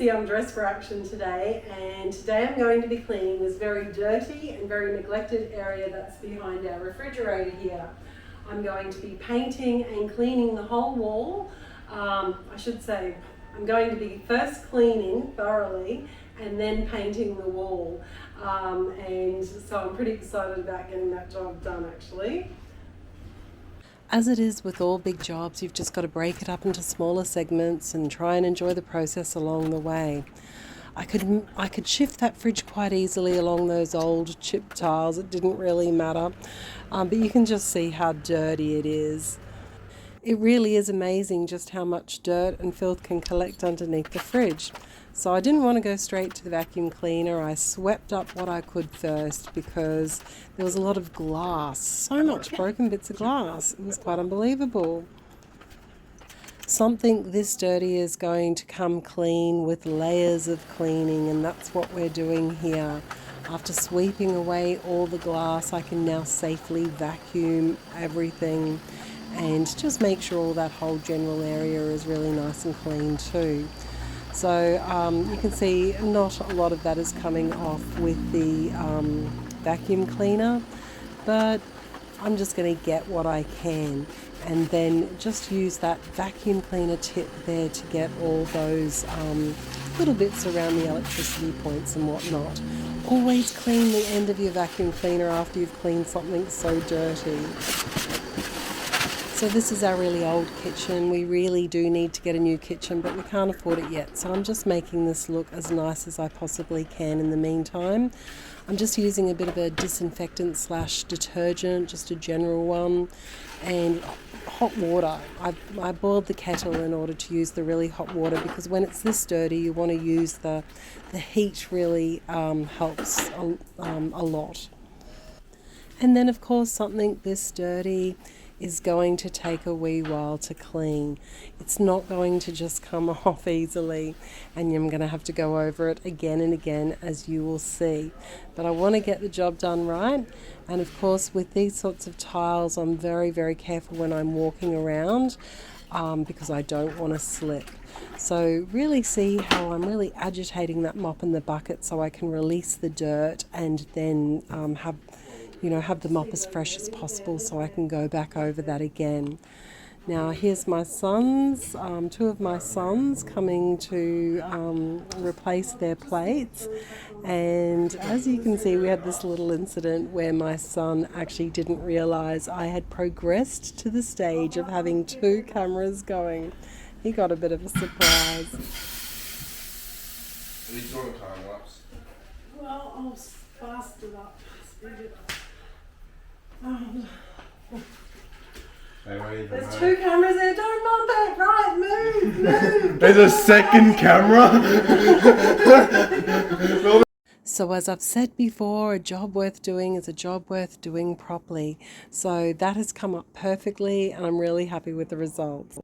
the Undress for Action today, and today I'm going to be cleaning this very dirty and very neglected area that's behind our refrigerator here. I'm going to be painting and cleaning the whole wall. I should say I'm going to be first cleaning thoroughly and then painting the wall, and so I'm pretty excited about getting that job done actually. As it is with all big jobs, you've just got to break it up into smaller segments and try and enjoy the process along the way. I could shift that fridge quite easily along those old chip tiles. It didn't really matter, but you can just see how dirty it is. It really is amazing just how much dirt and filth can collect underneath the fridge. So I didn't want to go straight to the vacuum cleaner. I swept up what I could first because there was a lot of glass, so much broken bits of glass. It was quite unbelievable. Something this dirty is going to come clean with layers of cleaning, and that's what we're doing here. After sweeping away all the glass, I can now safely vacuum everything and just make sure all that whole general area is really nice and clean too. So you can see not a lot of that is coming off with the vacuum cleaner, but I'm just going to get what I can and then just use that vacuum cleaner tip there to get all those little bits around the electricity points and whatnot. Always clean the end of your vacuum cleaner after you've cleaned something so dirty. So this is our really old kitchen. We really do need to get a new kitchen, but we can't afford it yet. So I'm just making this look as nice as I possibly can in the meantime. I'm just using a bit of a disinfectant / detergent, just a general one, and hot water. I boiled the kettle in order to use the really hot water because when it's this dirty, you want to use the heat really helps a lot. And then of course something this dirty is going to take a wee while to clean. It's not going to just come off easily, and I'm going to have to go over it again and again, as you will see. But I want to get the job done right, and of course with these sorts of tiles I'm very, very careful when I'm walking around because I don't want to slip. So really see how I'm really agitating that mop in the bucket so I can release the dirt and then have the mop as fresh as possible so I can go back over that again. Now here's my sons, two of my sons coming to replace their plates, and as you can see we had this little incident where my son actually didn't realise I had progressed to the stage of having 2 cameras going. He got a bit of a surprise. Are you doing a time lapse? Well, I'll fast it up, speed it up. There's 2 cameras there, don't mum back, right, move. There's a second camera? So as I've said before, a job worth doing is a job worth doing properly. So that has come up perfectly and I'm really happy with the results.